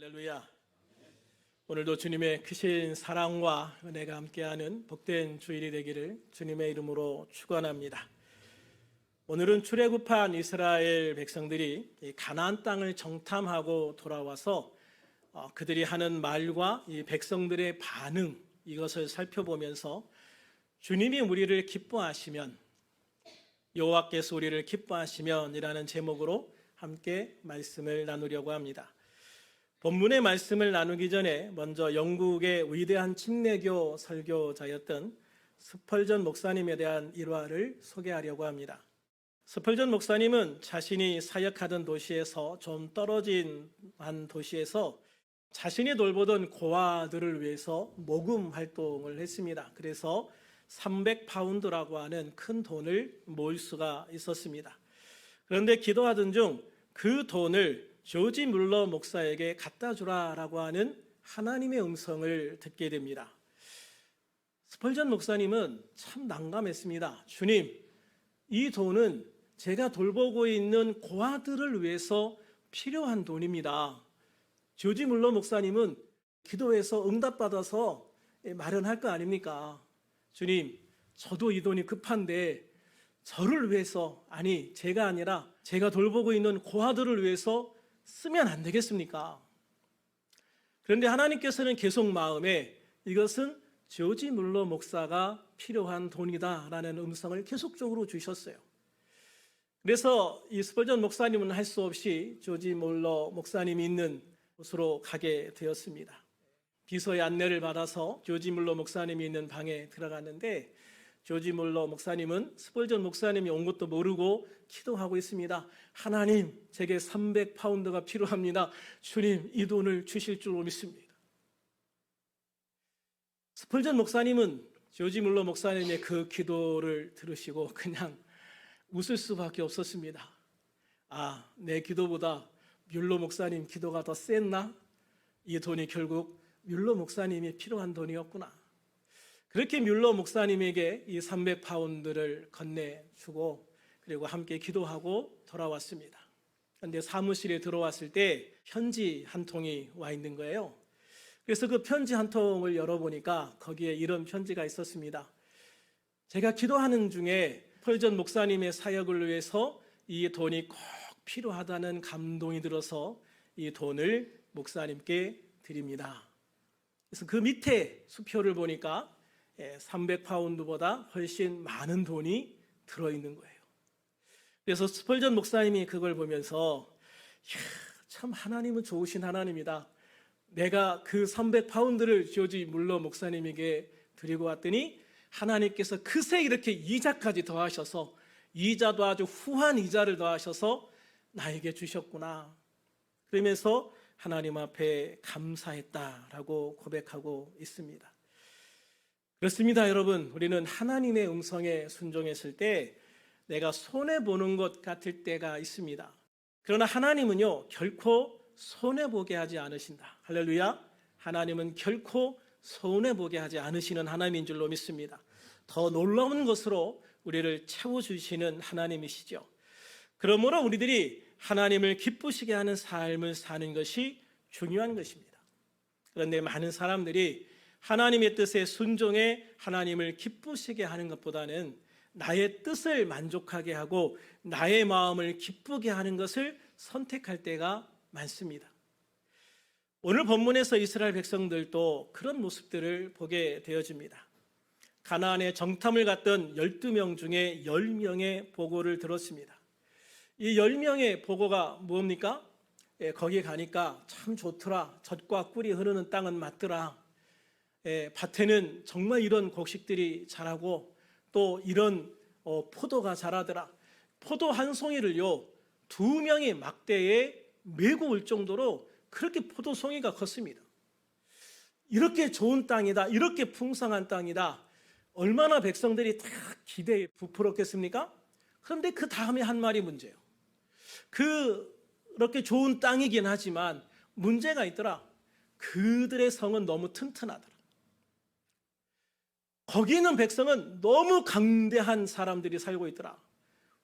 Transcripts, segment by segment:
할렐루야. 오늘도 주님의 크신 사랑과 은혜가 함께하는 복된 주일이 되기를 주님의 이름으로 축원합니다. 오늘은 출애굽한 이스라엘 백성들이 이 가나안 땅을 정탐하고 돌아와서 그들이 하는 말과 이 백성들의 반응, 이것을 살펴보면서 주님이 우리를 기뻐하시면, 여호와께서 우리를 기뻐하시면 이라는 제목으로 함께 말씀을 나누려고 합니다. 본문의 말씀을 나누기 전에 먼저 영국의 위대한 침례교 설교자였던 스펄전 목사님에 대한 일화를 소개하려고 합니다. 스펄전 목사님은 자신이 사역하던 도시에서 좀 떨어진 한 도시에서 자신이 돌보던 고아들을 위해서 모금 활동을 했습니다. 그래서 300파운드라고 하는 큰 돈을 모을 수가 있었습니다. 그런데 기도하던 중 그 돈을 조지 물러 목사에게 갖다 주라라고 하는 하나님의 음성을 듣게 됩니다. 스펄전 목사님은 참 난감했습니다. 주님, 이 돈은 제가 돌보고 있는 고아들을 위해서 필요한 돈입니다. 조지 물러 목사님은 기도해서 응답받아서 마련할 거 아닙니까? 주님, 저도 이 돈이 급한데 저를 위해서, 아니 제가 아니라 제가 돌보고 있는 고아들을 위해서 쓰면 안 되겠습니까? 그런데 하나님께서는 계속 마음에 이것은 조지 물러 목사가 필요한 돈이다라는 음성을 계속적으로 주셨어요. 그래서 이 스펄전 목사님은 할 수 없이 조지 물러 목사님이 있는 곳으로 가게 되었습니다. 비서의 안내를 받아서 조지 물러 목사님이 있는 방에 들어갔는데 조지 물러 목사님은 스펄전 목사님이 온 것도 모르고 기도하고 있습니다. 하나님, 제게 300파운드가 필요합니다. 주님, 이 돈을 주실 줄 믿습니다. 스펄전 목사님은 조지 물러 목사님의 그 기도를 들으시고 그냥 웃을 수밖에 없었습니다. 아, 내 기도보다 뮬러 목사님 기도가 더 셌나? 이 돈이 결국 뮬러 목사님이 필요한 돈이었구나. 그렇게 뮬러 목사님에게 이 300파운드를 건네주고 그리고 함께 기도하고 돌아왔습니다. 그런데 사무실에 들어왔을 때 편지 한 통이 와 있는 거예요. 그래서 그 편지 한 통을 열어보니까 거기에 이런 편지가 있었습니다. 제가 기도하는 중에 스펄전 목사님의 사역을 위해서 이 돈이 꼭 필요하다는 감동이 들어서 이 돈을 목사님께 드립니다. 그래서 그 밑에 수표를 보니까 300파운드보다 훨씬 많은 돈이 들어있는 거예요. 그래서 스펄전 목사님이 그걸 보면서 참 하나님은 좋으신 하나님이다. 내가 그 300파운드를 조지 물러 목사님에게 드리고 왔더니 하나님께서 그새 이렇게 이자까지 더하셔서, 이자도 아주 후한 이자를 더하셔서 나에게 주셨구나. 그러면서 하나님 앞에 감사했다라고 고백하고 있습니다. 그렇습니다, 여러분. 우리는 하나님의 음성에 순종했을 때 내가 손해보는 것 같을 때가 있습니다. 그러나 하나님은요, 결코 손해보게 하지 않으신다. 할렐루야. 하나님은 결코 손해보게 하지 않으시는 하나님인 줄로 믿습니다. 더 놀라운 것으로 우리를 채워주시는 하나님이시죠. 그러므로 우리들이 하나님을 기쁘시게 하는 삶을 사는 것이 중요한 것입니다. 그런데 많은 사람들이 하나님의 뜻에 순종해 하나님을 기쁘시게 하는 것보다는 나의 뜻을 만족하게 하고 나의 마음을 기쁘게 하는 것을 선택할 때가 많습니다. 오늘 본문에서 이스라엘 백성들도 그런 모습들을 보게 되어집니다. 가나안에 정탐을 갔던 12명 중에 10명의 보고를 들었습니다. 이 10명의 보고가 뭡니까? 거기 가니까 참 좋더라. 젖과 꿀이 흐르는 땅은 맞더라. 밭에는 정말 이런 곡식들이 자라고 또 이런 포도가 자라더라. 포도 한 송이를요 2명의 막대에 메고 올 정도로 그렇게 포도송이가 컸습니다. 이렇게 좋은 땅이다, 이렇게 풍성한 땅이다, 얼마나 백성들이 다 기대에 부풀었겠습니까? 그런데 그 다음에 한 말이 문제예요. 그렇게 좋은 땅이긴 하지만 문제가 있더라. 그들의 성은 너무 튼튼하더라. 거기 있는 백성은 너무 강대한 사람들이 살고 있더라.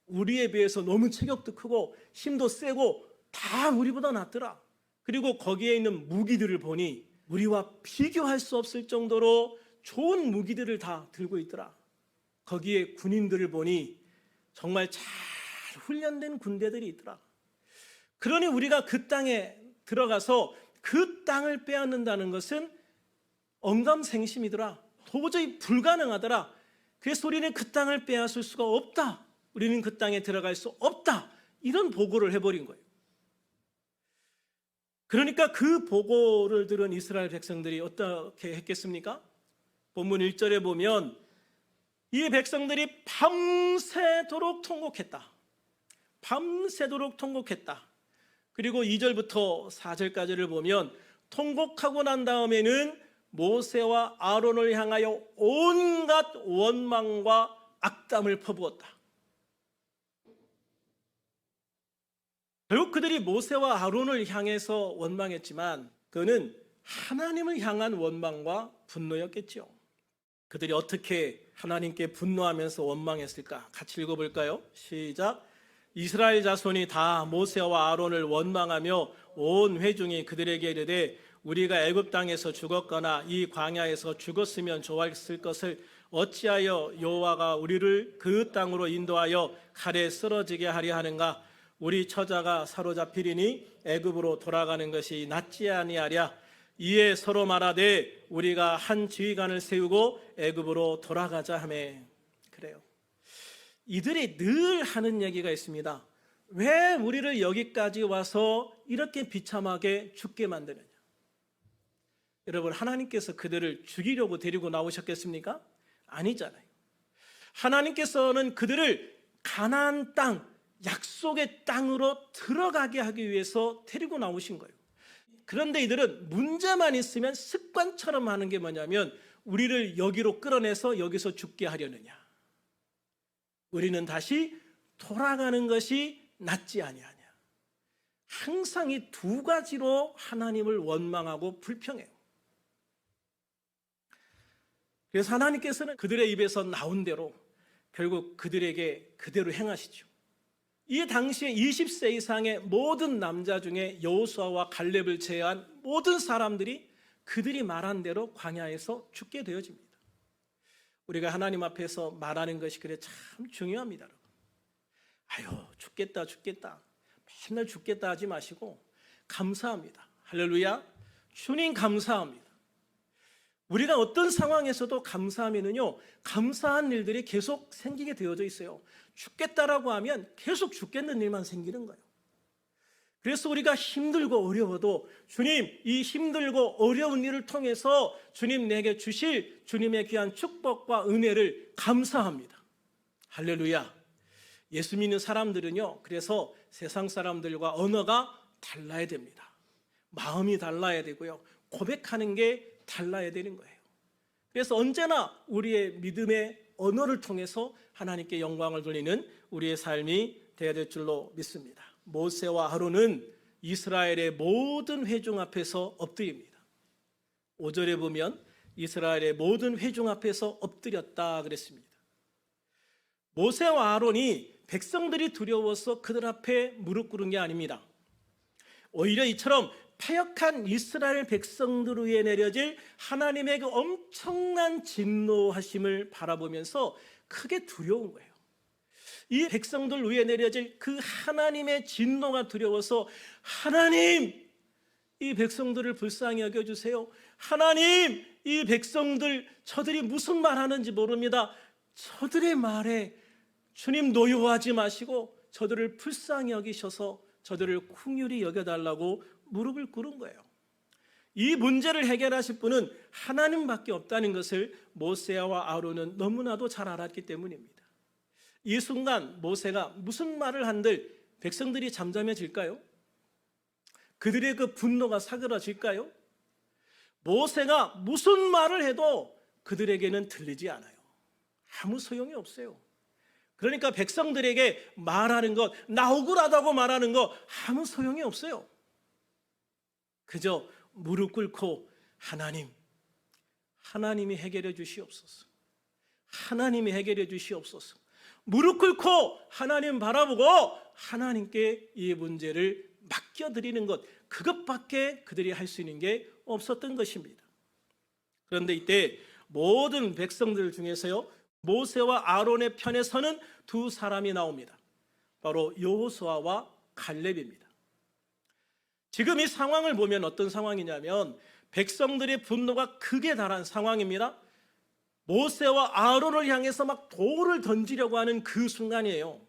우리에 비해서 너무 체격도 크고 힘도 세고 다 우리보다 낫더라. 그리고 거기에 있는 무기들을 보니 우리와 비교할 수 없을 정도로 좋은 무기들을 다 들고 있더라. 거기에 군인들을 보니 정말 잘 훈련된 군대들이 있더라. 그러니 우리가 그 땅에 들어가서 그 땅을 빼앗는다는 것은 언감생심이더라. 도저히 불가능하더라. 그래서 우리는 그 땅을 빼앗을 수가 없다. 우리는 그 땅에 들어갈 수 없다. 이런 보고를 해버린 거예요. 그러니까 그 보고를 들은 이스라엘 백성들이 어떻게 했겠습니까? 본문 1절에 보면 이 백성들이 밤새도록 통곡했다. 밤새도록 통곡했다. 그리고 2절부터 4절까지를 보면 통곡하고 난 다음에는 모세와 아론을 향하여 온갖 원망과 악담을 퍼부었다. 결국 그들이 모세와 아론을 향해서 원망했지만 그는 하나님을 향한 원망과 분노였겠죠. 그들이 어떻게 하나님께 분노하면서 원망했을까? 같이 읽어볼까요? 시작. 이스라엘 자손이 다 모세와 아론을 원망하며 온 회중이 그들에게 이르되 우리가 애굽 땅에서 죽었거나 이 광야에서 죽었으면 좋았을 것을 어찌하여 여호와가 우리를 그 땅으로 인도하여 칼에 쓰러지게 하려 하는가? 우리 처자가 사로잡히리니 애굽으로 돌아가는 것이 낫지 아니하랴. 이에 서로 말하되 우리가 한 지휘관을 세우고 애굽으로 돌아가자 하매. 그래요. 이들이 늘 하는 얘기가 있습니다. 왜 우리를 여기까지 와서 이렇게 비참하게 죽게 만드느냐? 여러분, 하나님께서 그들을 죽이려고 데리고 나오셨겠습니까? 아니잖아요. 하나님께서는 그들을 가나안 땅, 약속의 땅으로 들어가게 하기 위해서 데리고 나오신 거예요. 그런데 이들은 문제만 있으면 습관처럼 하는 게 뭐냐면 우리를 여기로 끌어내서 여기서 죽게 하려느냐. 우리는 다시 돌아가는 것이 낫지 아니하냐. 항상 이 두 가지로 하나님을 원망하고 불평해요. 그래서 하나님께서는 그들의 입에서 나온 대로 결국 그들에게 그대로 행하시죠. 이 당시에 20세 이상의 모든 남자 중에 여호수아와 갈렙을 제외한 모든 사람들이 그들이 말한 대로 광야에서 죽게 되어집니다. 우리가 하나님 앞에서 말하는 것이 그래 참 중요합니다. 여러분. 아유, 죽겠다 맨날 죽겠다 하지 마시고 감사합니다. 할렐루야. 주님 감사합니다. 우리가 어떤 상황에서도 감사하면은요, 감사한 일들이 계속 생기게 되어져 있어요. 죽겠다라고 하면 계속 죽겠는 일만 생기는 거예요. 그래서 우리가 힘들고 어려워도 주님, 이 힘들고 어려운 일을 통해서 주님 내게 주실 주님의 귀한 축복과 은혜를 감사합니다. 할렐루야. 예수 믿는 사람들은요, 그래서 세상 사람들과 언어가 달라야 됩니다. 마음이 달라야 되고요, 고백하는 게 달라야 되는 거예요. 그래서 언제나 우리의 믿음의 언어를 통해서 하나님께 영광을 돌리는 우리의 삶이 되어야 될 줄로 믿습니다. 모세와 아론은 이스라엘의 모든 회중 앞에서 엎드립니다. 5절에 보면 이스라엘의 모든 회중 앞에서 엎드렸다 그랬습니다. 모세와 아론이 백성들이 두려워서 그들 앞에 무릎 꿇은 게 아닙니다. 오히려 이처럼 패역한 이스라엘 백성들 위에 내려질 하나님의 그 엄청난 진노하심을 바라보면서 크게 두려운 거예요. 이 백성들 위에 내려질 그 하나님의 진노가 두려워서 하나님, 이 백성들을 불쌍히 여겨주세요. 하나님, 이 백성들 저들이 무슨 말하는지 모릅니다. 저들의 말에 주님 노여워하지 마시고 저들을 불쌍히 여기셔서 저들을 긍휼히 여겨달라고 무릎을 꿇은 거예요. 이 문제를 해결하실 분은 하나님밖에 없다는 것을 모세와 아론은 너무나도 잘 알았기 때문입니다. 이 순간 모세가 무슨 말을 한들 백성들이 잠잠해질까요? 그들의 그 분노가 사그라질까요? 모세가 무슨 말을 해도 그들에게는 들리지 않아요. 아무 소용이 없어요. 그러니까 백성들에게 말하는 것, 나 억울하다고 말하는 것 아무 소용이 없어요. 그저 무릎 꿇고 하나님이 해결해 주시옵소서. 하나님이 해결해 주시옵소서. 무릎 꿇고 하나님 바라보고 하나님께 이 문제를 맡겨드리는 것, 그것밖에 그들이 할 수 있는 게 없었던 것입니다. 그런데 이때 모든 백성들 중에서요, 모세와 아론의 편에 서는 두 사람이 나옵니다. 바로 여호수아와 갈렙입니다. 지금 이 상황을 보면 어떤 상황이냐면 백성들의 분노가 극에 달한 상황입니다. 모세와 아론을 향해서 막 돌을 던지려고 하는 그 순간이에요.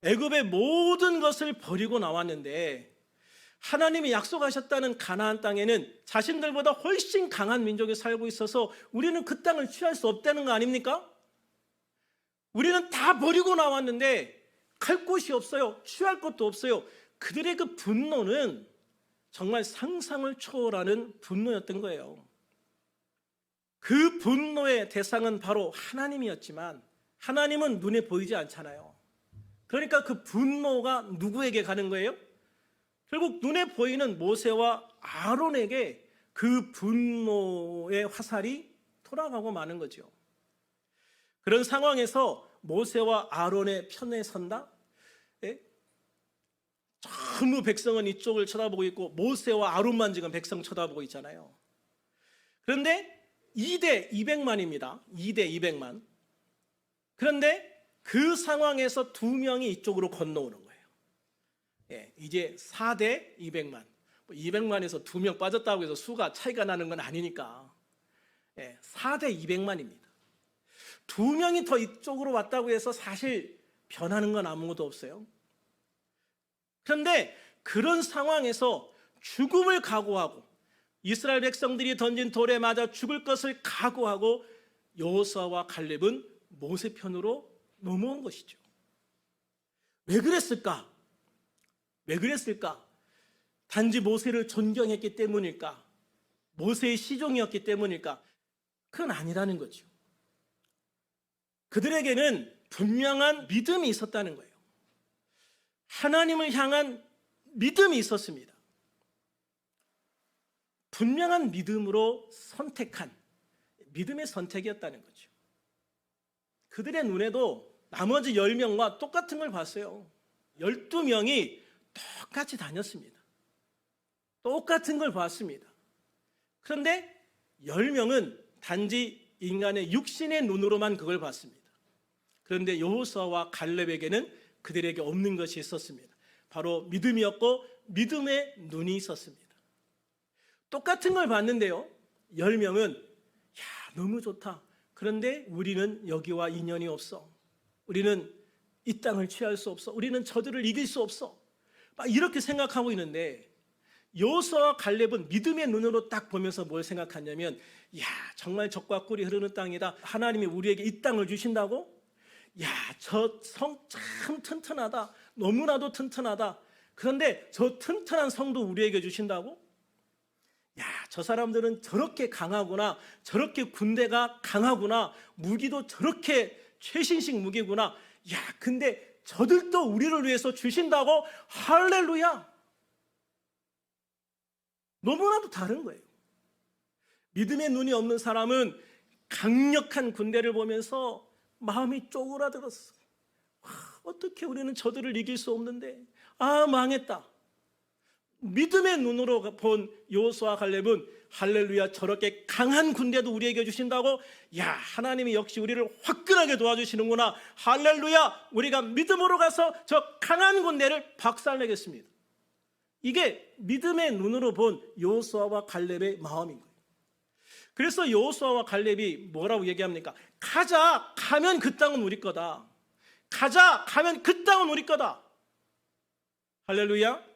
애굽의 모든 것을 버리고 나왔는데 하나님이 약속하셨다는 가나안 땅에는 자신들보다 훨씬 강한 민족이 살고 있어서 우리는 그 땅을 취할 수 없다는 거 아닙니까? 우리는 다 버리고 나왔는데 갈 곳이 없어요. 취할 것도 없어요. 그들의 그 분노는 정말 상상을 초월하는 분노였던 거예요. 그 분노의 대상은 바로 하나님이었지만 하나님은 눈에 보이지 않잖아요. 그러니까 그 분노가 누구에게 가는 거예요? 결국 눈에 보이는 모세와 아론에게 그 분노의 화살이 돌아가고 마는 거죠. 그런 상황에서 모세와 아론의 편에 선다? 예? 전부 백성은 이쪽을 쳐다보고 있고 모세와 아론만 지금 백성 쳐다보고 있잖아요. 그런데 2대 200만입니다. 2대 200만. 그런데 그 상황에서 두 명이 이쪽으로 건너오는 거예요. 예, 이제 4대 200만. 200만에서 2명 빠졌다고 해서 수가 차이가 나는 건 아니니까. 예, 4대 200만입니다. 두 명이 더 이쪽으로 왔다고 해서 사실 변하는 건 아무것도 없어요. 그런데 그런 상황에서 죽음을 각오하고 이스라엘 백성들이 던진 돌에 맞아 죽을 것을 각오하고 여호수아와 갈렙은 모세 편으로 넘어온 것이죠. 왜 그랬을까? 왜 그랬을까? 단지 모세를 존경했기 때문일까? 모세의 시종이었기 때문일까? 그건 아니라는 거죠. 그들에게는 분명한 믿음이 있었다는 거예요. 하나님을 향한 믿음이 있었습니다. 분명한 믿음으로 선택한 믿음의 선택이었다는 거죠. 그들의 눈에도 나머지 10명과 똑같은 걸 봤어요. 12명이 똑같이 다녔습니다. 똑같은 걸 봤습니다. 그런데 10명은 단지 인간의 육신의 눈으로만 그걸 봤습니다. 그런데 여호수아와 갈렙에게는 그들에게 없는 것이 있었습니다. 바로 믿음이었고 믿음의 눈이 있었습니다. 똑같은 걸 봤는데요, 10명은 야, 너무 좋다. 그런데 우리는 여기와 인연이 없어. 우리는 이 땅을 취할 수 없어. 우리는 저들을 이길 수 없어. 막 이렇게 생각하고 있는데 여호수아와 갈렙은 믿음의 눈으로 딱 보면서 뭘 생각하냐면, 야, 정말 젖과 꿀이 흐르는 땅이다. 하나님이 우리에게 이 땅을 주신다고? 야, 저 성 참 튼튼하다. 너무나도 튼튼하다. 그런데 저 튼튼한 성도 우리에게 주신다고? 야, 저 사람들은 저렇게 강하구나. 저렇게 군대가 강하구나. 무기도 저렇게 최신식 무기구나. 야, 근데 저들도 우리를 위해서 주신다고? 할렐루야! 너무나도 다른 거예요. 믿음의 눈이 없는 사람은 강력한 군대를 보면서 마음이 쪼그라들었어. 어떻게 우리는 저들을 이길 수 없는데, 아, 망했다. 믿음의 눈으로 본 여호수아 갈렙은 할렐루야, 저렇게 강한 군대도 우리에게 주신다고? 야, 하나님이 역시 우리를 화끈하게 도와주시는구나. 할렐루야, 우리가 믿음으로 가서 저 강한 군대를 박살내겠습니다. 이게 믿음의 눈으로 본 여호수아와 갈렙의 마음인 거예요. 그래서 여호수아와 갈렙이 뭐라고 얘기합니까? 가자, 가면 그 땅은 우리 거다. 가자, 가면 그 땅은 우리 거다. 할렐루야.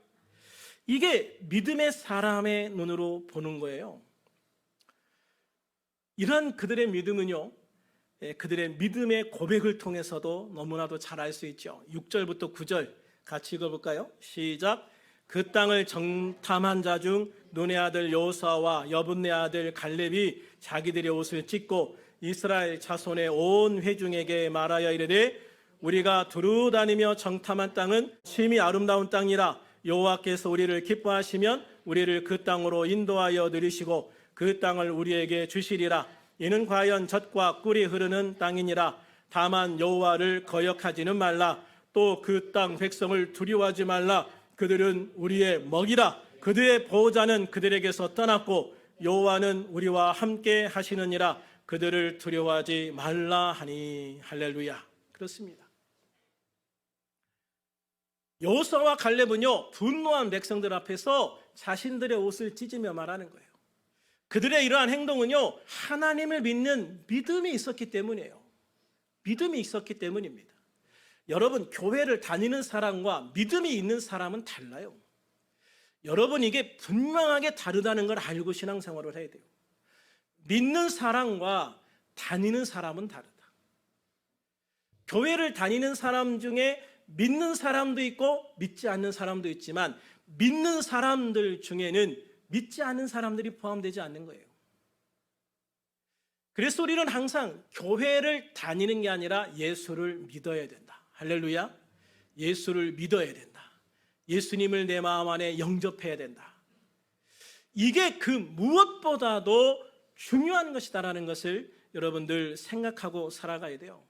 이게 믿음의 사람의 눈으로 보는 거예요. 이런 그들의 믿음은요, 그들의 믿음의 고백을 통해서도 너무나도 잘 알 수 있죠. 6절부터 9절 같이 읽어볼까요? 시작. 그 땅을 정탐한 자 중 눈의 아들 여호수아와 여분네 아들 갈렙이 자기들의 옷을 찢고 이스라엘 자손의 온 회중에게 말하여 이르되, 우리가 두루 다니며 정탐한 땅은 심히 아름다운 땅이라. 여호와께서 우리를 기뻐하시면 우리를 그 땅으로 인도하여 들이시고 그 땅을 우리에게 주시리라. 이는 과연 젖과 꿀이 흐르는 땅이니라. 다만 여호와를 거역하지는 말라. 또 그 땅 백성을 두려워하지 말라. 그들은 우리의 먹이라. 그들의 보호자는 그들에게서 떠났고 여호와는 우리와 함께 하시느니라. 그들을 두려워하지 말라 하니. 할렐루야. 그렇습니다. 여호수아와 갈렙은요, 분노한 백성들 앞에서 자신들의 옷을 찢으며 말하는 거예요. 그들의 이러한 행동은요, 하나님을 믿는 믿음이 있었기 때문이에요. 믿음이 있었기 때문입니다. 여러분, 교회를 다니는 사람과 믿음이 있는 사람은 달라요. 여러분, 이게 분명하게 다르다는 걸 알고 신앙생활을 해야 돼요. 믿는 사람과 다니는 사람은 다르다. 교회를 다니는 사람 중에 믿는 사람도 있고 믿지 않는 사람도 있지만 믿는 사람들 중에는 믿지 않는 사람들이 포함되지 않는 거예요. 그래서 우리는 항상 교회를 다니는 게 아니라 예수를 믿어야 된다. 할렐루야. 예수를 믿어야 된다. 예수님을 내 마음 안에 영접해야 된다. 이게 그 무엇보다도 중요한 것이다라는 것을 여러분들 생각하고 살아가야 돼요.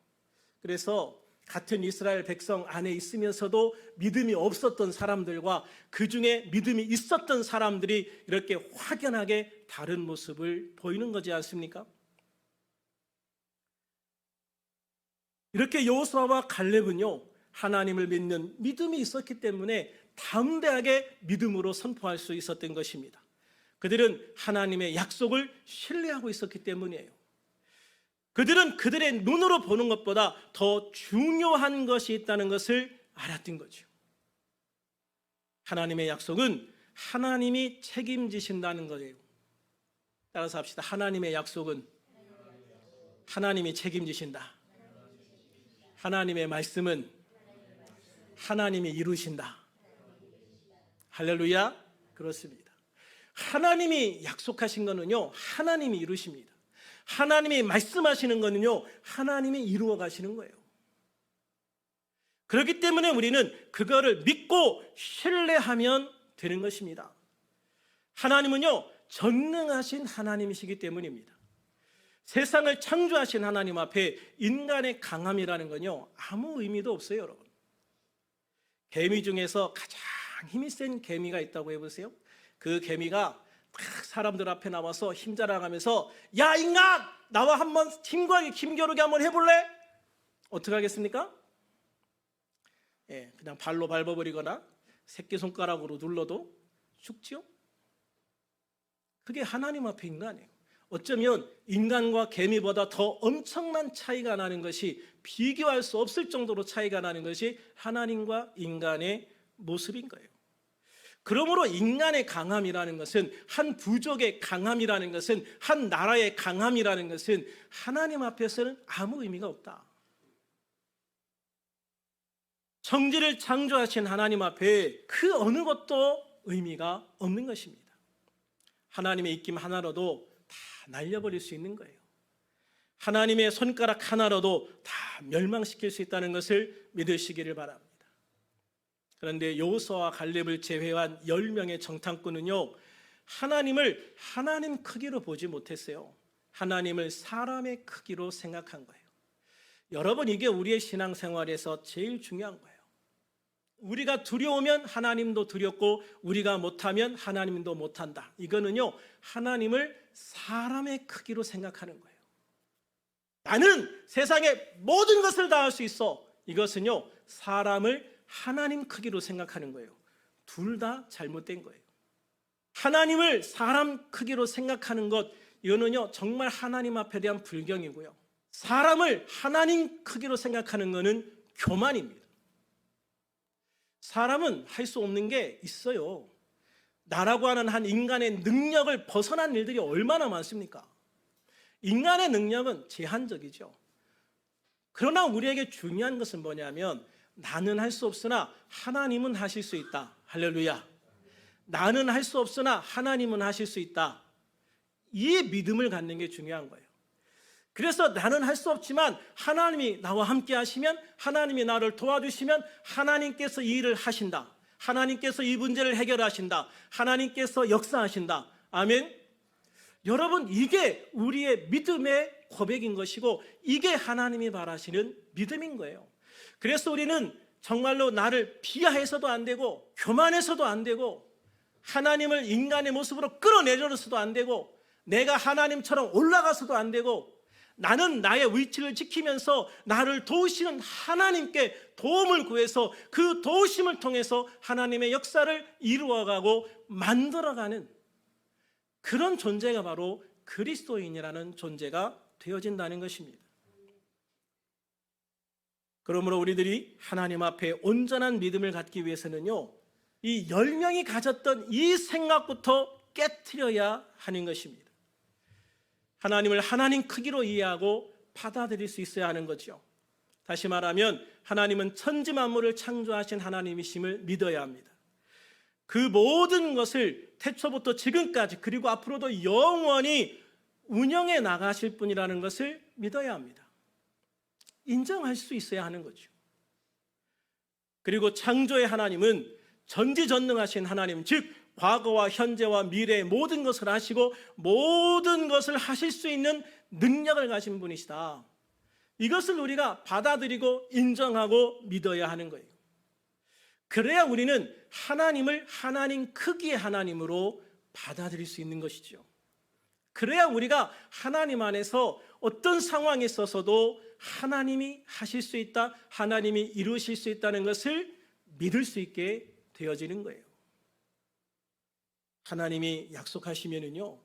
그래서 같은 이스라엘 백성 안에 있으면서도 믿음이 없었던 사람들과 그 중에 믿음이 있었던 사람들이 이렇게 확연하게 다른 모습을 보이는 거지 않습니까? 이렇게 여호수아와 갈렙은요, 하나님을 믿는 믿음이 있었기 때문에 담대하게 믿음으로 선포할 수 있었던 것입니다. 그들은 하나님의 약속을 신뢰하고 있었기 때문이에요. 그들은 그들의 눈으로 보는 것보다 더 중요한 것이 있다는 것을 알았던 거죠. 하나님의 약속은 하나님이 책임지신다는 거예요. 따라서 합시다. 하나님의 약속은 하나님이 책임지신다. 하나님의 말씀은 하나님이 이루신다. 할렐루야. 그렇습니다. 하나님이 약속하신 거는요, 하나님이 이루십니다. 하나님이 말씀하시는 거는요, 하나님이 이루어 가시는 거예요. 그렇기 때문에 우리는 그거를 믿고 신뢰하면 되는 것입니다. 하나님은요, 전능하신 하나님이시기 때문입니다. 세상을 창조하신 하나님 앞에 인간의 강함이라는 건요, 아무 의미도 없어요, 여러분. 개미 중에서 가장 힘이 센 개미가 있다고 해보세요. 그 개미가 딱 사람들 앞에 나와서 힘 자랑하면서, 야 인간, 나와 한번 힘겨루기 한번 해볼래? 어떻게 하겠습니까? 그냥 발로 밟아버리거나 새끼손가락으로 눌러도 죽지요? 그게 하나님 앞에 인간이에요. 어쩌면 인간과 개미보다 더 엄청난 차이가 나는 것이, 비교할 수 없을 정도로 차이가 나는 것이 하나님과 인간의 모습인 거예요. 그러므로 인간의 강함이라는 것은, 한 부족의 강함이라는 것은, 한 나라의 강함이라는 것은 하나님 앞에서는 아무 의미가 없다. 천지를 창조하신 하나님 앞에 그 어느 것도 의미가 없는 것입니다. 하나님의 입김 하나로도 다 날려버릴 수 있는 거예요. 하나님의 손가락 하나로도 다 멸망시킬 수 있다는 것을 믿으시기를 바랍니다. 그런데 여호수아와 갈렙을 제외한 10명의 정탐꾼은요, 하나님을 하나님 크기로 보지 못했어요. 하나님을 사람의 크기로 생각한 거예요. 여러분, 이게 우리의 신앙생활에서 제일 중요한 거예요. 우리가 두려우면 하나님도 두렵고, 우리가 못하면 하나님도 못한다. 이거는요, 하나님을 사람의 크기로 생각하는 거예요. 나는 세상의 모든 것을 다 할 수 있어. 이것은요, 사람을 하나님 크기로 생각하는 거예요. 둘 다 잘못된 거예요. 하나님을 사람 크기로 생각하는 것, 이거는요, 정말 하나님 앞에 대한 불경이고요. 사람을 하나님 크기로 생각하는 것은 교만입니다. 사람은 할 수 없는 게 있어요. 나라고 하는 한 인간의 능력을 벗어난 일들이 얼마나 많습니까? 인간의 능력은 제한적이죠. 그러나 우리에게 중요한 것은 뭐냐면, 나는 할 수 없으나 하나님은 하실 수 있다. 할렐루야. 나는 할 수 없으나 하나님은 하실 수 있다. 이 믿음을 갖는 게 중요한 거예요. 그래서 나는 할 수 없지만 하나님이 나와 함께 하시면, 하나님이 나를 도와주시면 하나님께서 이 일을 하신다. 하나님께서 이 문제를 해결하신다. 하나님께서 역사하신다. 아멘. 여러분, 이게 우리의 믿음의 고백인 것이고, 이게 하나님이 바라시는 믿음인 거예요. 그래서 우리는 정말로 나를 비하해서도 안 되고 교만해서도 안 되고 하나님을 인간의 모습으로 끌어내려서도 안 되고 내가 하나님처럼 올라가서도 안 되고 나는 나의 위치를 지키면서 나를 도우시는 하나님께 도움을 구해서 그 도우심을 통해서 하나님의 역사를 이루어가고 만들어가는 그런 존재가 바로 그리스도인이라는 존재가 되어진다는 것입니다. 그러므로 우리들이 하나님 앞에 온전한 믿음을 갖기 위해서는요, 이 10명이 가졌던 이 생각부터 깨트려야 하는 것입니다. 하나님을 하나님 크기로 이해하고 받아들일 수 있어야 하는 거죠. 다시 말하면 하나님은 천지 만물을 창조하신 하나님이심을 믿어야 합니다. 그 모든 것을 태초부터 지금까지 그리고 앞으로도 영원히 운영해 나가실 분이라는 것을 믿어야 합니다. 인정할 수 있어야 하는 거죠. 그리고 창조의 하나님은 전지전능하신 하나님, 즉 과거와 현재와 미래의 모든 것을 아시고 모든 것을 하실 수 있는 능력을 가진 분이시다. 이것을 우리가 받아들이고 인정하고 믿어야 하는 거예요. 그래야 우리는 하나님을 하나님 크기의 하나님으로 받아들일 수 있는 것이죠. 그래야 우리가 하나님 안에서 어떤 상황에 있어서도 하나님이 하실 수 있다, 하나님이 이루실 수 있다는 것을 믿을 수 있게 되어지는 거예요. 하나님이 약속하시면은요,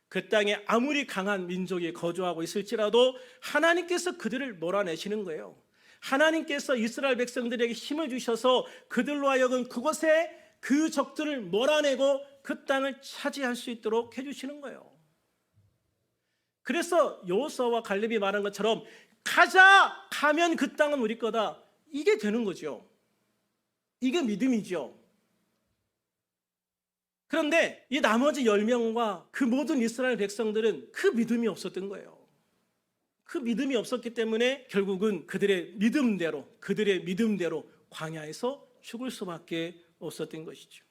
그 땅에 아무리 강한 민족이 거주하고 있을지라도 하나님께서 그들을 몰아내시는 거예요. 하나님께서 이스라엘 백성들에게 힘을 주셔서 그들로 하여금 그곳에 그 적들을 몰아내고 그 땅을 차지할 수 있도록 해주시는 거예요. 그래서 여호수아와 갈렙이 말한 것처럼 가자! 가면 그 땅은 우리 거다. 이게 되는 거죠. 이게 믿음이죠. 그런데 이 나머지 10명과 그 모든 이스라엘 백성들은 그 믿음이 없었던 거예요. 그 믿음이 없었기 때문에 결국은 그들의 믿음대로 광야에서 죽을 수밖에 없었던 것이죠.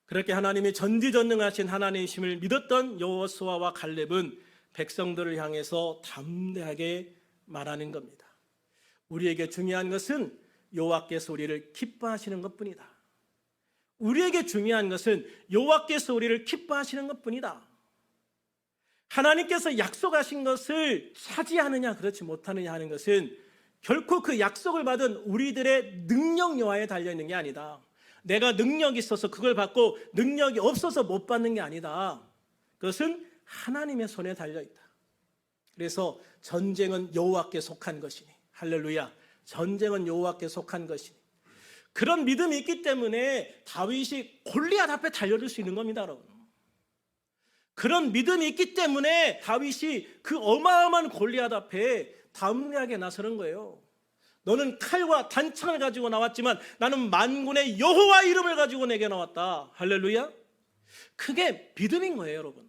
그렇게 하나님이 전지전능하신 하나님이심을 믿었던 여호수아와 갈렙은 백성들을 향해서 담대하게 말하는 겁니다. 우리에게 중요한 것은 여호와께서 우리를 기뻐하시는 것뿐이다. 우리에게 중요한 것은 여호와께서 우리를 기뻐하시는 것뿐이다. 하나님께서 약속하신 것을 차지하느냐 그렇지 못하느냐 하는 것은 결코 그 약속을 받은 우리들의 능력 여하에 달려있는 게 아니다. 내가 능력이 있어서 그걸 받고 능력이 없어서 못 받는 게 아니다. 그것은 하나님의 손에 달려있다. 그래서 전쟁은 여호와께 속한 것이니, 할렐루야, 전쟁은 여호와께 속한 것이니, 그런 믿음이 있기 때문에 다윗이 골리앗 앞에 달려들 수 있는 겁니다, 여러분. 그런 믿음이 있기 때문에 다윗이 그 어마어마한 골리앗 앞에 담대하게 나서는 거예요. 너는 칼과 단창을 가지고 나왔지만 나는 만군의 여호와 이름을 가지고 내게 나왔다. 할렐루야. 그게 믿음인 거예요, 여러분.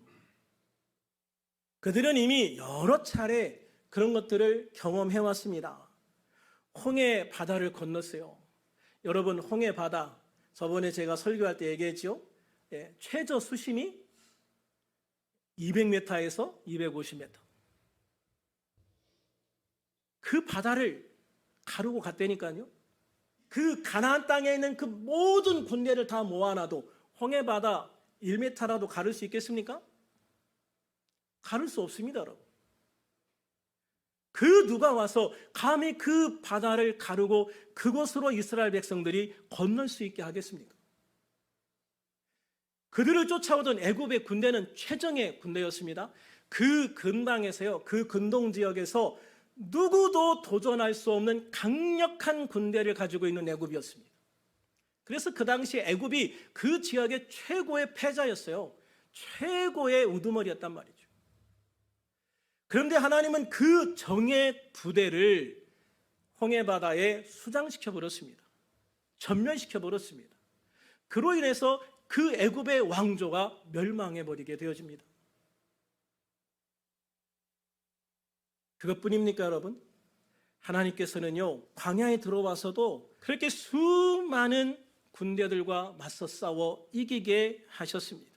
그들은 이미 여러 차례 그런 것들을 경험해 왔습니다. 홍해 바다를 건넜어요. 여러분, 홍해 바다, 저번에 제가 설교할 때 얘기했죠. 최저 수심이 200m에서 250m. 그 바다를 가르고 갔다니까요. 그 가나안 땅에 있는 그 모든 군대를 다 모아놔도 홍해 바다 1m라도 가를 수 있겠습니까? 가를 수 없습니다, 여러분. 그 누가 와서 감히 그 바다를 가르고 그곳으로 이스라엘 백성들이 건널 수 있게 하겠습니까? 그들을 쫓아오던 애굽의 군대는 최정의 군대였습니다. 그 근방에서요, 그 근동 지역에서 누구도 도전할 수 없는 강력한 군대를 가지고 있는 애굽이었습니다. 그래서 그 당시 애굽이 그 지역의 최고의 패자였어요. 최고의 우두머리였단 말이죠. 그런데 하나님은 그 정예 부대를 홍해바다에 수장시켜 버렸습니다. 전멸시켜 버렸습니다. 그로 인해서 그 애굽의 왕조가 멸망해 버리게 되어집니다. 그것뿐입니까, 여러분? 하나님께서는요, 광야에 들어와서도 그렇게 수많은 군대들과 맞서 싸워 이기게 하셨습니다.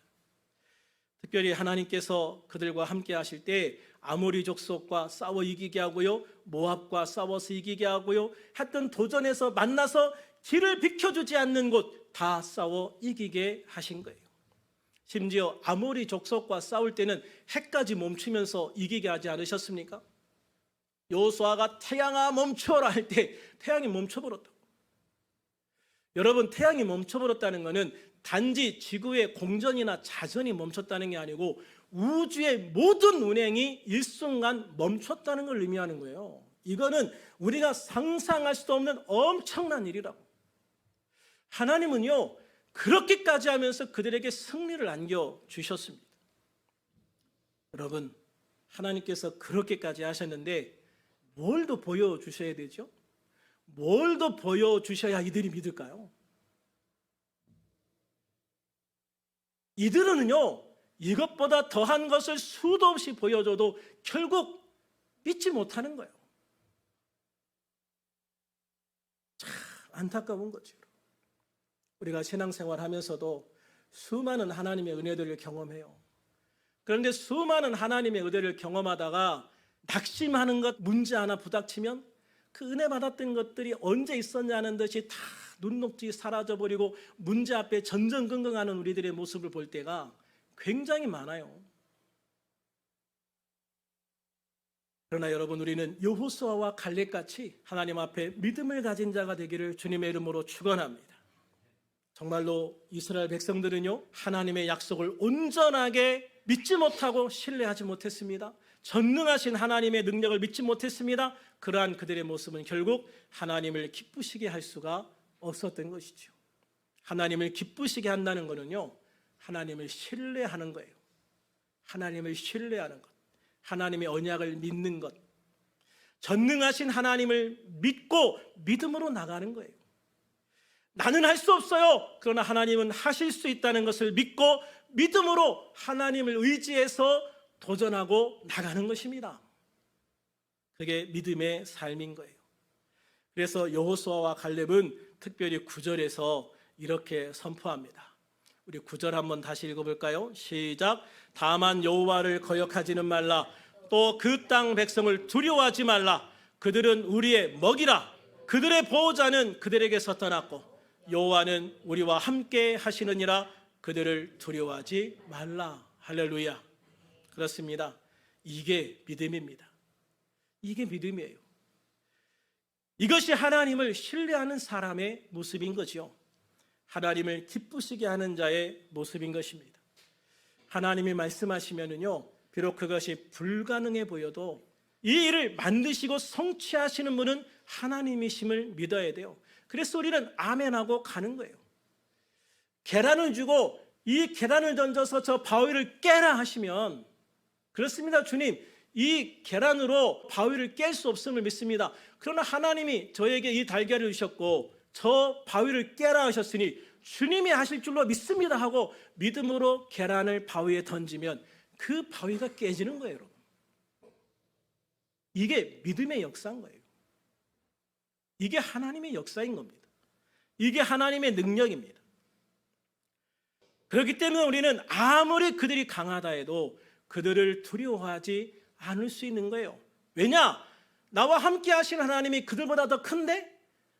특별히 하나님께서 그들과 함께 하실 때 아모리 족속과 싸워 이기게 하고요, 모압과 싸워서 이기게 하고요, 했던 도전에서 만나서 길을 비켜주지 않는 곳 다 싸워 이기게 하신 거예요. 심지어 아모리 족속과 싸울 때는 해까지 멈추면서 이기게 하지 않으셨습니까? 여호수아가 태양아 멈춰라 할 때 태양이 멈춰버렸다. 여러분, 태양이 멈춰버렸다는 것은 단지 지구의 공전이나 자전이 멈췄다는 게 아니고 우주의 모든 운행이 일순간 멈췄다는 걸 의미하는 거예요. 이거는 우리가 상상할 수도 없는 엄청난 일이라고. 하나님은요, 그렇게까지 하면서 그들에게 승리를 안겨주셨습니다. 여러분, 하나님께서 그렇게까지 하셨는데 뭘 더 보여주셔야 되죠? 뭘 더 보여주셔야 이들이 믿을까요? 이들은요, 이것보다 더한 것을 수도 없이 보여줘도 결국 믿지 못하는 거예요. 참 안타까운 거죠. 우리가 신앙생활 하면서도 수많은 하나님의 은혜들을 경험해요. 그런데 수많은 하나님의 은혜를 경험하다가 낙심하는 것 문제 하나 부닥치면 그 은혜 받았던 것들이 언제 있었냐는 듯이 다 눈녹이 사라져버리고 문제 앞에 전전긍긍하는 우리들의 모습을 볼 때가 굉장히 많아요. 그러나 여러분, 우리는 여호수아와 갈렙같이 하나님 앞에 믿음을 가진 자가 되기를 주님의 이름으로 축원합니다. 정말로 이스라엘 백성들은요, 하나님의 약속을 온전하게 믿지 못하고 신뢰하지 못했습니다. 전능하신 하나님의 능력을 믿지 못했습니다. 그러한 그들의 모습은 결국 하나님을 기쁘시게 할 수가 없었던 것이죠. 하나님을 기쁘시게 한다는 것은요, 하나님을 신뢰하는 거예요. 하나님을 신뢰하는 것, 하나님의 언약을 믿는 것, 전능하신 하나님을 믿고 믿음으로 나가는 거예요. 나는 할 수 없어요. 그러나 하나님은 하실 수 있다는 것을 믿고 믿음으로 하나님을 의지해서 도전하고 나가는 것입니다. 그게 믿음의 삶인 거예요. 그래서 여호수아와 갈렙은 특별히 9절에서 이렇게 선포합니다. 우리 9절 한번 다시 읽어볼까요? 시작. 다만 여호와를 거역하지는 말라. 또 그 땅 백성을 두려워하지 말라. 그들은 우리의 먹이라. 그들의 보호자는 그들에게서 떠났고 여호와는 우리와 함께 하시느니라. 그들을 두려워하지 말라. 할렐루야. 그렇습니다. 이게 믿음입니다. 이게 믿음이에요. 이것이 하나님을 신뢰하는 사람의 모습인 거죠. 하나님을 기쁘시게 하는 자의 모습인 것입니다. 하나님이 말씀하시면은요, 비록 그것이 불가능해 보여도 이 일을 만드시고 성취하시는 분은 하나님이심을 믿어야 돼요. 그래서 우리는 아멘하고 가는 거예요. 계란을 주고 이 계란을 던져서 저 바위를 깨라 하시면, 그렇습니다, 주님, 이 계란으로 바위를 깰 수 없음을 믿습니다. 그러나 하나님이 저에게 이 달걀을 주셨고 저 바위를 깨라 하셨으니 주님이 하실 줄로 믿습니다 하고 믿음으로 계란을 바위에 던지면 그 바위가 깨지는 거예요, 여러분. 이게 믿음의 역사인 거예요. 이게 하나님의 역사인 겁니다. 이게 하나님의 능력입니다. 그렇기 때문에 우리는 아무리 그들이 강하다 해도 그들을 두려워하지 않을 수 있는 거예요. 왜냐? 나와 함께 하신 하나님이 그들보다 더 큰데,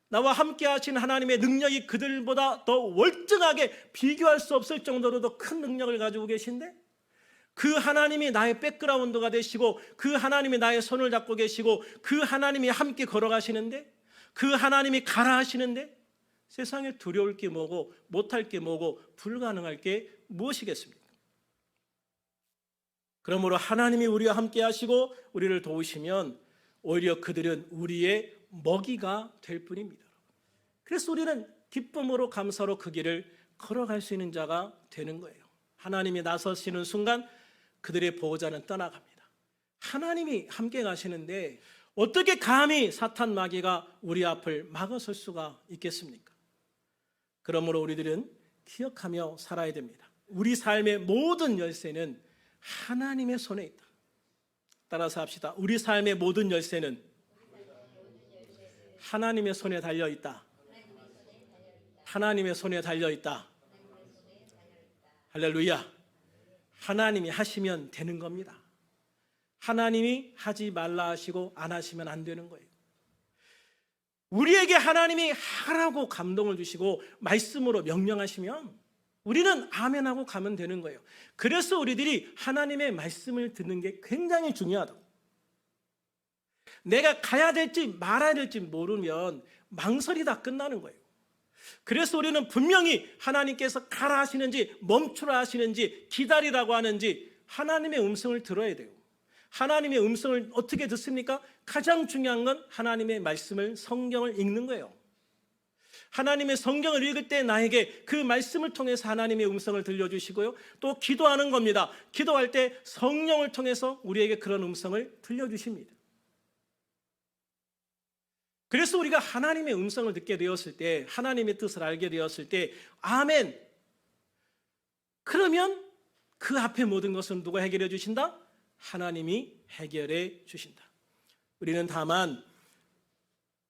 나와 함께 하신 하나님의 능력이 그들보다 더 월등하게 비교할 수 없을 정도로 더 큰 능력을 가지고 계신데, 그 하나님이 나의 백그라운드가 되시고 그 하나님이 나의 손을 잡고 계시고 그 하나님이 함께 걸어가시는데, 그 하나님이 가라 하시는데 세상에 두려울 게 뭐고 못할 게 뭐고 불가능할 게 무엇이겠습니까? 그러므로 하나님이 우리와 함께 하시고 우리를 도우시면 오히려 그들은 우리의 먹이가 될 뿐입니다. 그래서 우리는 기쁨으로 감사로 그 길을 걸어갈 수 있는 자가 되는 거예요. 하나님이 나서시는 순간 그들의 보호자는 떠나갑니다. 하나님이 함께 가시는데 어떻게 감히 사탄 마귀가 우리 앞을 막아설 수가 있겠습니까? 그러므로 우리들은 기억하며 살아야 됩니다. 우리 삶의 모든 열쇠는 하나님의 손에 있다. 따라서 합시다. 우리 삶의 모든 열쇠는 하나님의 손에 달려 있다. 하나님의 손에 달려 있다. 할렐루야. 하나님이 하시면 되는 겁니다. 하나님이 하지 말라 하시고 안 하시면 안 되는 거예요. 우리에게 하나님이 하라고 감동을 주시고 말씀으로 명령하시면 우리는 아멘하고 가면 되는 거예요. 그래서 우리들이 하나님의 말씀을 듣는 게 굉장히 중요하다고. 내가 가야 될지 말아야 될지 모르면 망설이 다 끝나는 거예요. 그래서 우리는 분명히 하나님께서 가라 하시는지 멈추라 하시는지 기다리라고 하는지 하나님의 음성을 들어야 돼요. 하나님의 음성을 어떻게 듣습니까? 가장 중요한 건 하나님의 말씀을, 성경을 읽는 거예요. 하나님의 성경을 읽을 때 나에게 그 말씀을 통해서 하나님의 음성을 들려주시고요. 또 기도하는 겁니다. 기도할 때 성령을 통해서 우리에게 그런 음성을 들려주십니다. 그래서 우리가 하나님의 음성을 듣게 되었을 때, 하나님의 뜻을 알게 되었을 때 아멘! 그러면 그 앞에 모든 것은 누가 해결해 주신다? 하나님이 해결해 주신다. 우리는 다만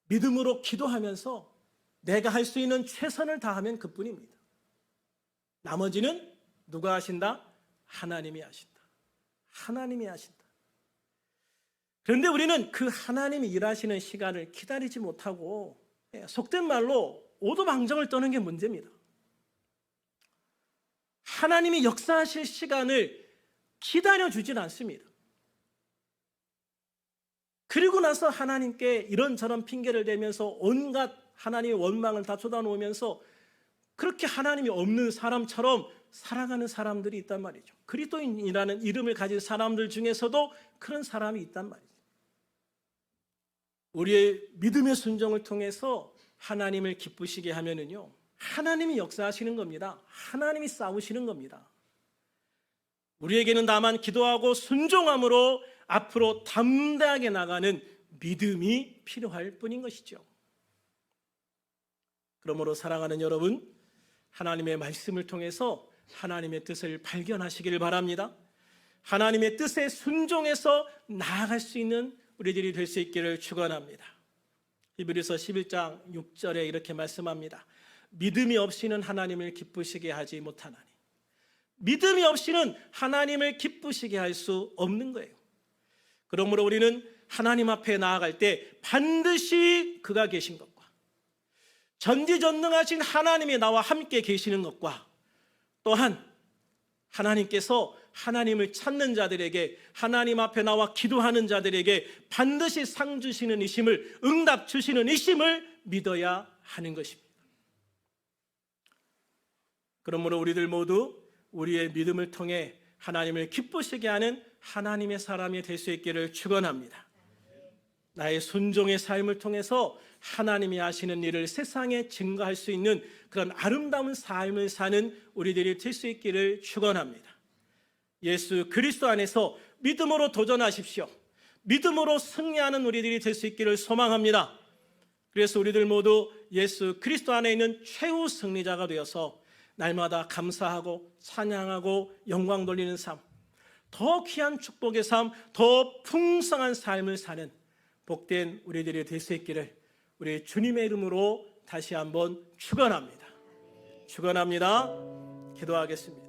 믿음으로 기도하면서 내가 할 수 있는 최선을 다하면 그뿐입니다. 나머지는 누가 하신다? 하나님이 하신다. 하나님이 하신다. 그런데 우리는 그 하나님이 일하시는 시간을 기다리지 못하고 속된 말로 오도방정을 떠는 게 문제입니다. 하나님이 역사하실 시간을 기다려주진 않습니다. 그리고 나서 하나님께 이런저런 핑계를 대면서 온갖 하나님의 원망을 다 쏟아놓으면서 그렇게 하나님이 없는 사람처럼 살아가는 사람들이 있단 말이죠. 그리스도인이라는 이름을 가진 사람들 중에서도 그런 사람이 있단 말이죠. 우리의 믿음의 순종을 통해서 하나님을 기쁘시게 하면은요, 하나님이 역사하시는 겁니다. 하나님이 싸우시는 겁니다. 우리에게는 다만 기도하고 순종함으로 앞으로 담대하게 나가는 믿음이 필요할 뿐인 것이죠. 그러므로 사랑하는 여러분, 하나님의 말씀을 통해서 하나님의 뜻을 발견하시기를 바랍니다. 하나님의 뜻에 순종해서 나아갈 수 있는 우리들이 될 수 있기를 축원합니다. 히브리서 11장 6절에 이렇게 말씀합니다. 믿음이 없이는 하나님을 기쁘시게 하지 못하나니. 믿음이 없이는 하나님을 기쁘시게 할 수 없는 거예요. 그러므로 우리는 하나님 앞에 나아갈 때 반드시 그가 계신 것과 전지전능하신 하나님이 나와 함께 계시는 것과 또한 하나님께서 하나님을 찾는 자들에게, 하나님 앞에 나와 기도하는 자들에게 반드시 상 주시는 이심을, 응답 주시는 이심을 믿어야 하는 것입니다. 그러므로 우리들 모두 우리의 믿음을 통해 하나님을 기쁘시게 하는 하나님의 사람이 될 수 있기를 축원합니다. 나의 순종의 삶을 통해서 하나님이 하시는 일을 세상에 증거할 수 있는 그런 아름다운 삶을 사는 우리들이 될 수 있기를 축원합니다. 예수 그리스도 안에서 믿음으로 도전하십시오. 믿음으로 승리하는 우리들이 될 수 있기를 소망합니다. 그래서 우리들 모두 예수 그리스도 안에 있는 최후 승리자가 되어서 날마다 감사하고 찬양하고 영광 돌리는 삶, 더 귀한 축복의 삶, 더 풍성한 삶을 사는 복된 우리들이 될 수 있기를 우리 주님의 이름으로 다시 한번 축원합니다. 축원합니다. 기도하겠습니다.